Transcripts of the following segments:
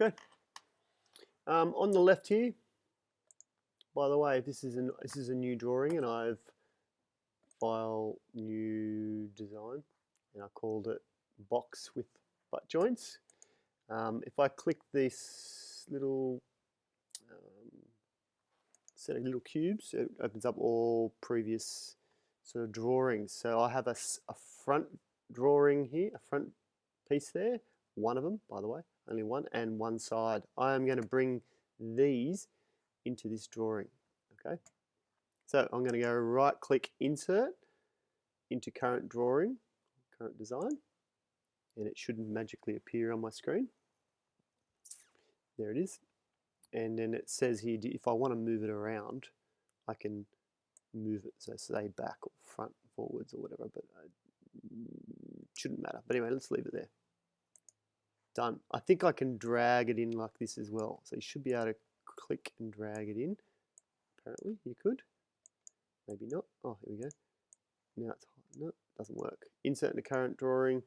Okay. On the left here, by the way, this is a new drawing, and I've file new design, and I called it box with butt joints. If I click this little set of little cubes, it opens up all previous sort of drawings. So I have a front drawing here, a front piece there, one of them, by the way, only one, and one side. I am going to bring these into this drawing, okay? So I'm going to go right click insert into current drawing, current design, and it should magically appear on my screen. There it is. And then it says here, if I want to move it around, I can move it, so say back or front, forwards or whatever, but it shouldn't matter. But anyway, let's leave it there. Done. I think I can drag it in like this as well. So you should be able to click and drag it in. Apparently you could. Maybe not. Oh, here we go. Now it's no, it doesn't work. Insert into current drawing.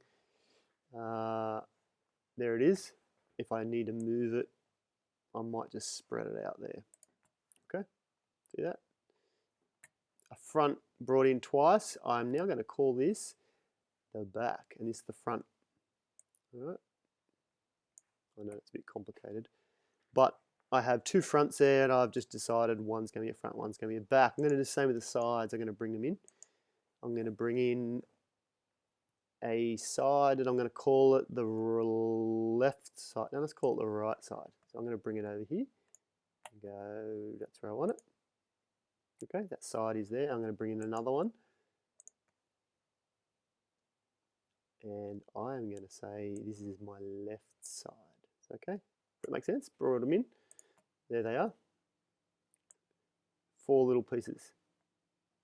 There it is. If I need to move it, I might just spread it out there. Okay, see that? A front brought in twice. I'm now going to call this the back, and this is the front. All right. I know it's a bit complicated, but I have two fronts there, and I've just decided one's going to be a front, one's going to be a back. I'm going to do the same with the sides. I'm going to bring them in. I'm going to bring in a side, and I'm going to call it the left side. Now let's call it the right side. So I'm going to bring it over here. Go, that's where I want it. Okay, that side is there. I'm going to bring in another one. And I'm going to say this is my left side. Okay, that makes sense? Brought them in. There they are. 4 little pieces.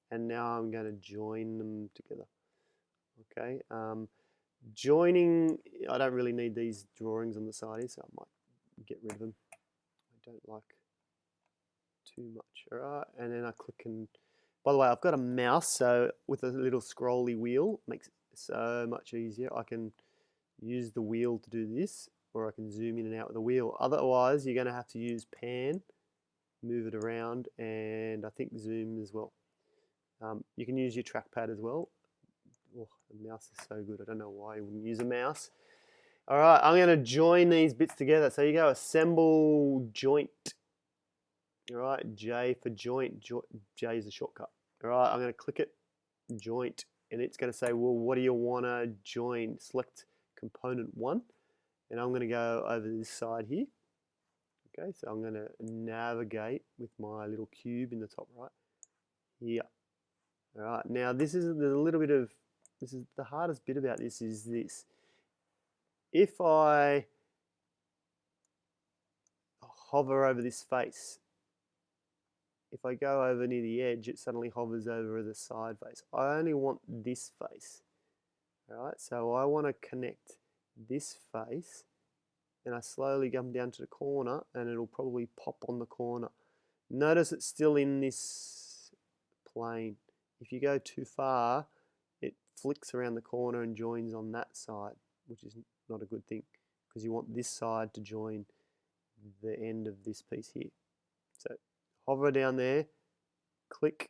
And now I'm going to join them together. Okay, joining, I don't really need these drawings on the side here, so I might get rid of them. I don't like too much. All right, and then I click, and by the way, I've got a mouse, so with a little scrolly wheel, it makes it so much easier. I can use the wheel to do this, or I can zoom in and out with the wheel. Otherwise, you're going to have to use pan, move it around, and I think zoom as well. You can use your trackpad as well. Oh, the mouse is so good. I don't know why you wouldn't use a mouse. All right, I'm going to join these bits together. So you go assemble joint. All right, J for joint. J is the shortcut. All right, I'm going to click it, joint, and it's going to say, well, what do you want to join? Select component 1, and I'm going to go over this side here. Okay, so I'm going to navigate with my little cube in the top right here. All right, now there's a little bit of, this is the hardest bit about this is this. If I hover over this face, if I go over near the edge, it suddenly hovers over the side face. I only want this face. All right, so I want to connect this face, and I slowly come down to the corner, and it'll probably pop on the corner. Notice it's still in this plane. If you go too far, it flicks around the corner and joins on that side, which is not a good thing, because you want this side to join the end of this piece here. So hover down there, click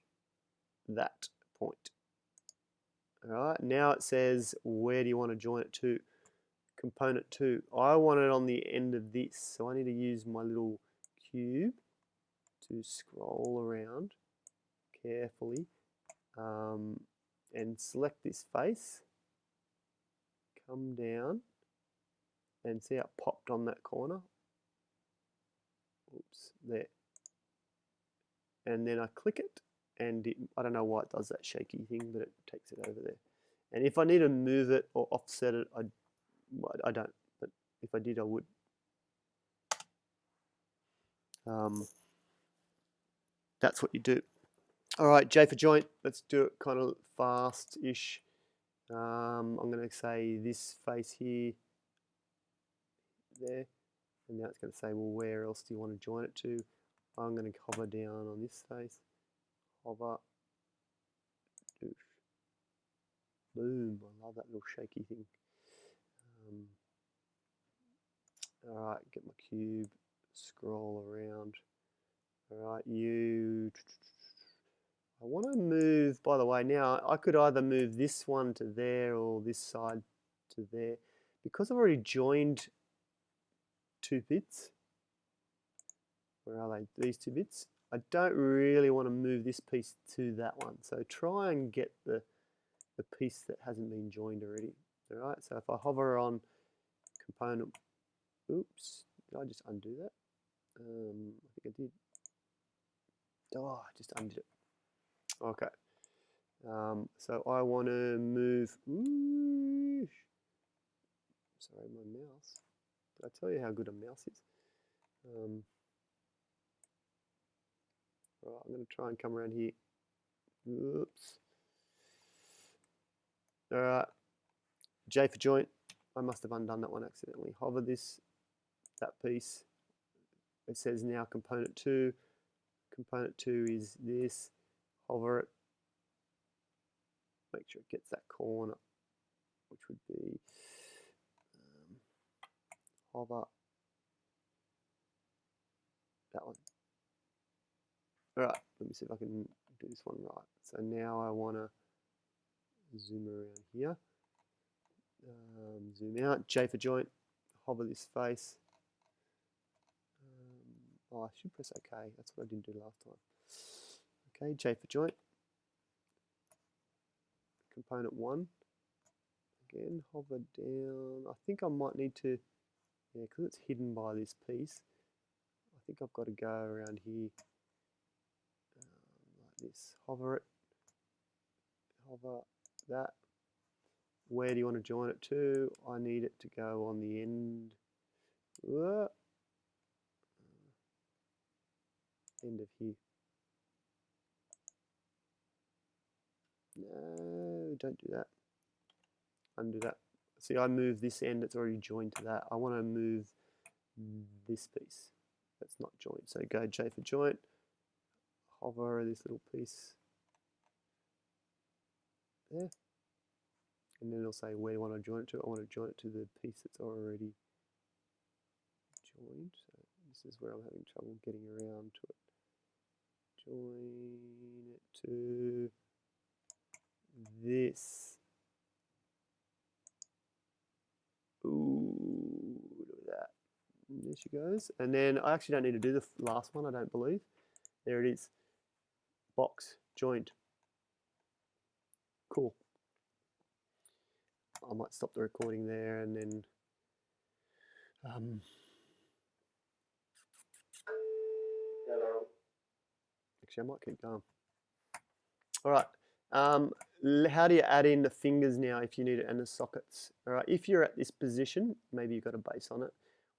that point. All right, now it says, where do you want to join it to? Component 2. I want it on the end of this, so I need to use my little cube to scroll around carefully and select this face, come down, and see how it popped on that corner. Oops, there. And then I click it, and I don't know why it does that shaky thing, but it takes it over there. And if I need to move it or offset it, I don't, but if I did, I would. That's what you do. All right, J for joint. Let's do it kind of fast-ish. I'm going to say this face here, there, and now it's going to say, well, where else do you want to join it to? I'm going to hover down on this face, hover, doosh, boom. I love that little shaky thing. All right, get my cube, scroll around. All right, you. I want to move, by the way, now I could either move this one to there or this side to there. Because I've already joined 2 bits, where are they? These 2 bits. I don't really want to move this piece to that one. So try and get the piece that hasn't been joined already. All right, so if I hover on component, oops, did I just undo that? I think I did. Oh, I just undid it. Okay. So I want to move. Sorry, my mouse. Did I tell you how good a mouse is? Right, I'm going to try and come around here. Oops. All right. J for joint. I must have undone that one accidentally. Hover that piece. It says now component 2. Component 2 is this. Hover it. Make sure it gets that corner, which would be hover that one. All right, let me see if I can do this one right. So now I want to zoom around here. Zoom out. J for joint. Hover this face. I should press OK. That's what I didn't do last time. Okay, J for joint. Component 1. Again, hover down. I think I might need to, yeah, because it's hidden by this piece. I think I've got to go around here like this. Hover it. Hover that. Where do you want to join it to? I need it to go on the end. End of here. No, don't do that. Undo that. See, I move this end that's already joined to that. I want to move this piece that's not joined. So go J for joint. Hover this little piece there. And then it'll say where do you want to join it to. I want to join it to the piece that's already joined. So this is where I'm having trouble getting around to it. Join it to this. Ooh, look at that. There she goes. And then I actually don't need to do the last one, I don't believe. There it is. Box, joined. Cool. I might stop the recording there and then actually I might keep going. All right. How do you add in the fingers now if you need it and the sockets? All right. If you're at this position, maybe you've got a base on it.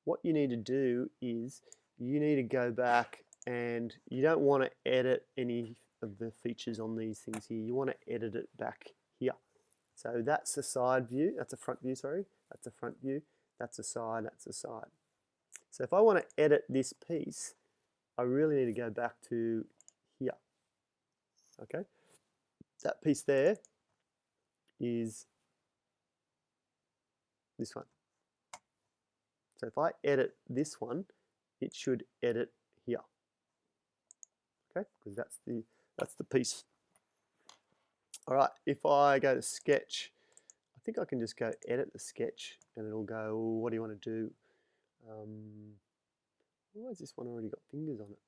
What you need to do is you need to go back and you don't want to edit any of the features on these things here. You want to edit it back here. So that's a side view. That's a front view, sorry. That's a front view. That's a side. That's a side. So if I want to edit this piece, I really need to go back to here. Okay. That piece there is this one. So if I edit this one, it should edit here. Okay, because that's the piece. All right, if I go to sketch, I think I can just go edit the sketch and it'll go, oh, what do you want to do? Why has this one already got fingers on it?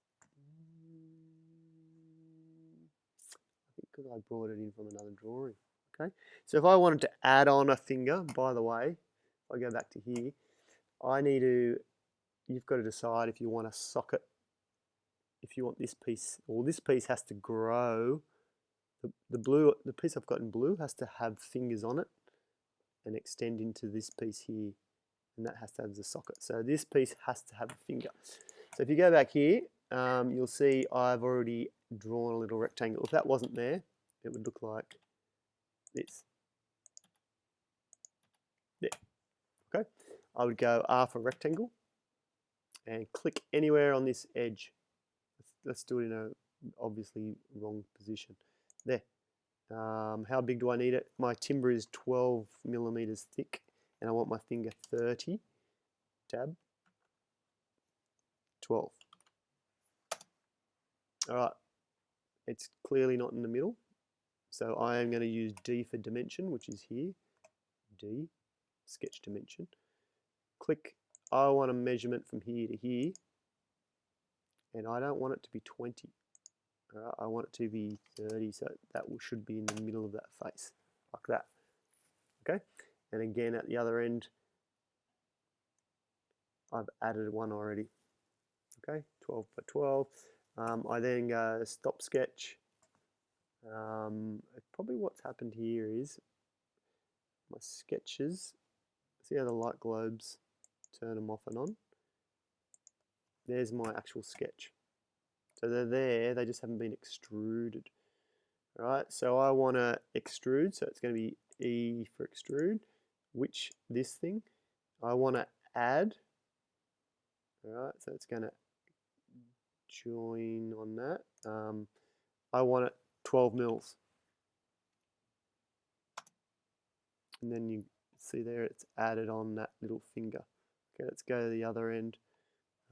I think because I brought it in from another drawing. Okay, so if I wanted to add on a finger, by the way, if I go back to here, you've got to decide if you want a socket, if you want this piece, or this piece has to grow. The piece I've got in blue has to have fingers on it and extend into this piece here, and that has to have the socket. So this piece has to have a finger. So if you go back here, you'll see I've already drawn a little rectangle. If that wasn't there, it would look like this. There. Okay. I would go R for rectangle and click anywhere on this edge. Let's do it in a obviously wrong position. There. How big do I need it? My timber is 12 millimeters thick and I want my finger 30. Tab. 12. All right, it's clearly not in the middle. So I am going to use D for dimension, which is here. D, sketch dimension. Click, I want a measurement from here to here. And I don't want it to be 20. All right, I want it to be 30, so that should be in the middle of that face, like that. Okay, and again at the other end, I've added one already. Okay, 12 by 12. I then go stop sketch. Probably what's happened here is my sketches, see how the light globes turn them off and on? There's my actual sketch. So they're there, they just haven't been extruded. All right, so I want to extrude, so it's going to be E for extrude, which this thing, I want to add. All right, so it's going to join on that. I want it 12 mils. And then you see there it's added on that little finger. Okay, let's go to the other end.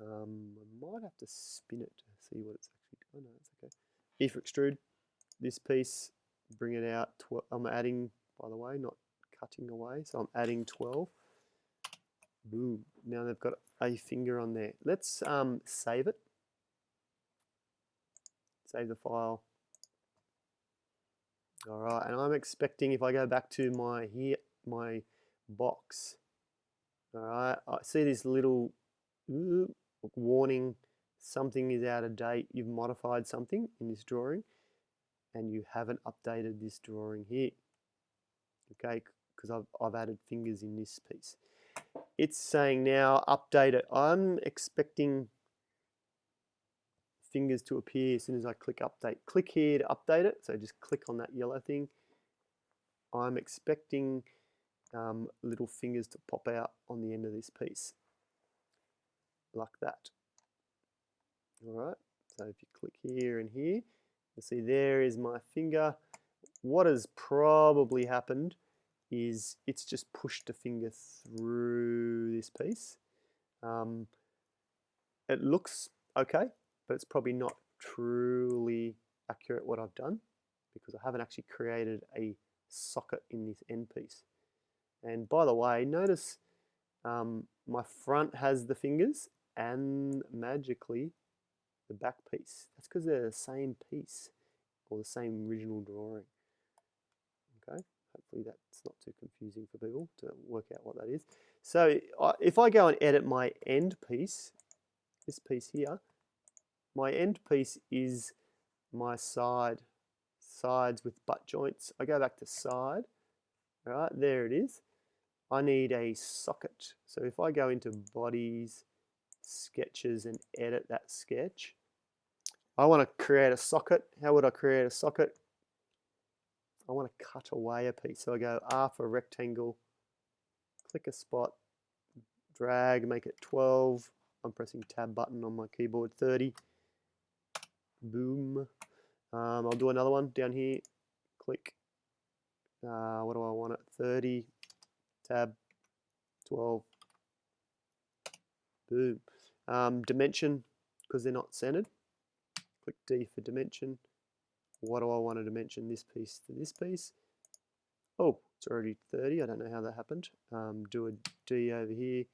I might have to spin it to see what it's actually doing. Oh, no, it's okay. E for extrude, this piece, bring it out. I'm adding, by the way, not cutting away. So I'm adding 12. Boom. Now they've got a finger on there. Let's save it. Save the file. All right, and I'm expecting if I go back to my box, all right, I see this little warning, something is out of date. You've modified something in this drawing, and you haven't updated this drawing here. Okay, because I've added fingers in this piece. It's saying now update it. I'm expecting fingers to appear as soon as I click update. Click here to update it, so just click on that yellow thing. I'm expecting little fingers to pop out on the end of this piece, like that. All right, so if you click here and here, you'll see there is my finger. What has probably happened is it's just pushed a finger through this piece. It looks okay, but it's probably not truly accurate what I've done because I haven't actually created a socket in this end piece. And by the way, notice my front has the fingers and magically the back piece. That's because they're the same piece or the same original drawing. Okay, hopefully that's not too confusing for people to work out what that is. So if I go and edit my end piece, this piece here, my end piece is my sides with butt joints. I go back to side, all right, there it is. I need a socket. So if I go into bodies, sketches, and edit that sketch, I want to create a socket. How would I create a socket? I want to cut away a piece. So I go R for rectangle, click a spot, drag, make it 12. I'm pressing tab button on my keyboard, 30. Boom. I'll do another one down here. Click. What do I want it? 30. Tab. 12. Boom. Dimension, because they're not centered. Click D for dimension. What do I want to dimension this piece to this piece? Oh, it's already 30. I don't know how that happened. Do a D over here.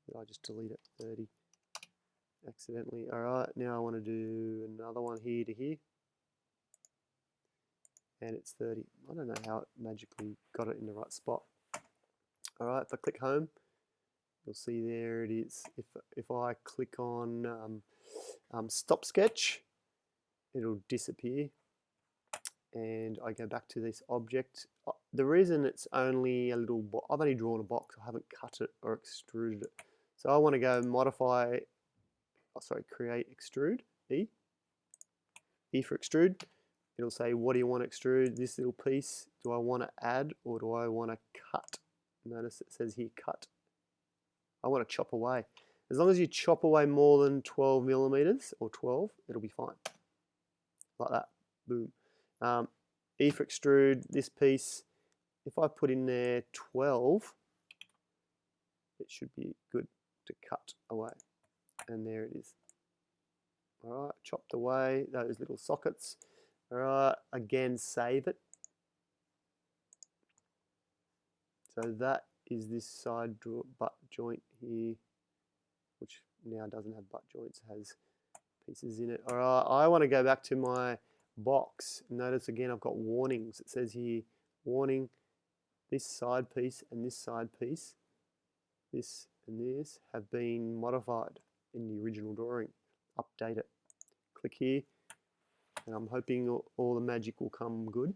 Did I just delete it? 30. Accidentally. All right, now I want to do another one here to here. And it's 30. I don't know how it magically got it in the right spot. All right, if I click home, you'll see there it is. If I click on stop sketch, it'll disappear. And I go back to this object. The reason it's only a little box, I've only drawn a box, I haven't cut it or extruded it. So I want to go modify, create extrude, E. E for extrude. It'll say, what do you want to extrude? This little piece, do I want to add or do I want to cut? Notice it says here cut. I want to chop away. As long as you chop away more than 12 millimeters or 12, it'll be fine. Like that, boom. E for extrude, this piece, if I put in there 12, it should be good to cut away. And there it is. All right, chopped away those little sockets. All right, again, save it. So that is this side butt joint here, which now doesn't have butt joints, has pieces in it. All right, I want to go back to my box. Notice again, I've got warnings. It says here, warning, this side piece and this side piece, this and this, have been modified in the original drawing. Update it. Click here, and I'm hoping all the magic will come good.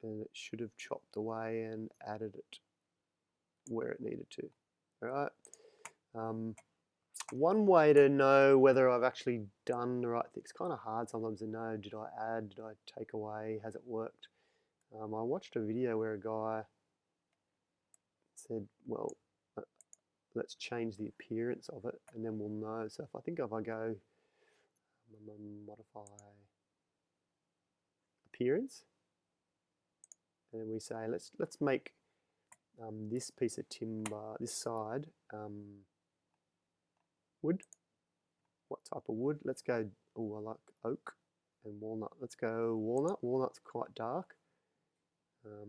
And it should have chopped away and added it where it needed to. All right. One way to know whether I've actually done the right thing, it's kind of hard sometimes to know, did I add, did I take away, has it worked? I watched a video where a guy said, well, let's change the appearance of it and then we'll know. So if I go modify appearance, and then we say let's make this piece of timber, this side, wood. What type of wood? Let's go, oh, I like oak and walnut. Let's go walnut. Walnut's quite dark. I don't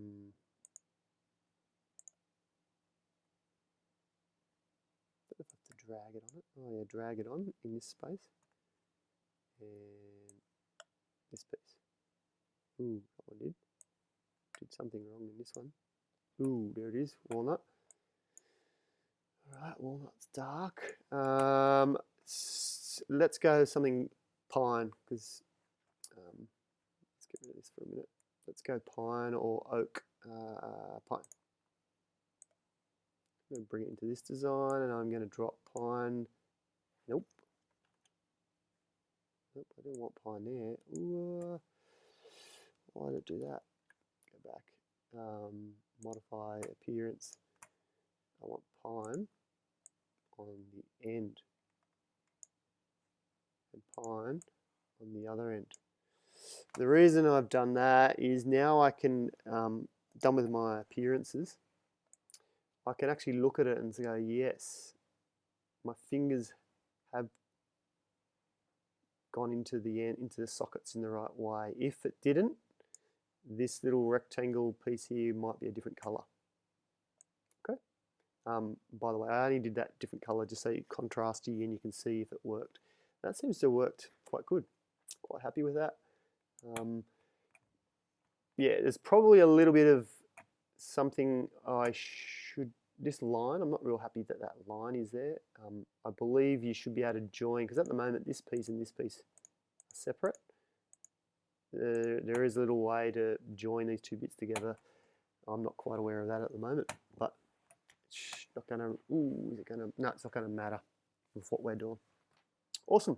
know if I have to drag it on it. Oh yeah, drag it on in this space. And this piece. Ooh, that one did something wrong in this one. Ooh, there it is, walnut. All right, walnut's dark. Let's go something pine, because let's get rid of this for a minute. Let's go pine or oak. Pine. I'm going to bring it into this design, and I'm going to drop pine. Nope. Nope, I didn't want pine there. Ooh, why did it do that? Go back. Modify appearance. I want pine on the end, and pine on the other end. The reason I've done that is now I can, done with my appearances, I can actually look at it and go, yes, my fingers have gone into the end, into the sockets in the right way. If it didn't, this little rectangle piece here might be a different color. Okay. By the way, I only did that different color just so it contrasty and you can see if it worked. That seems to have worked quite good. Quite happy with that. Yeah, there's probably a little bit of something I should, this line, I'm not real happy that that line is there. I believe you should be able to join, because at the moment this piece and this piece are separate. There is a little way to join these two bits together. I'm not quite aware of that at the moment, but it's not going to, ooh, is it going to, no, it's not going to matter with what we're doing. Awesome.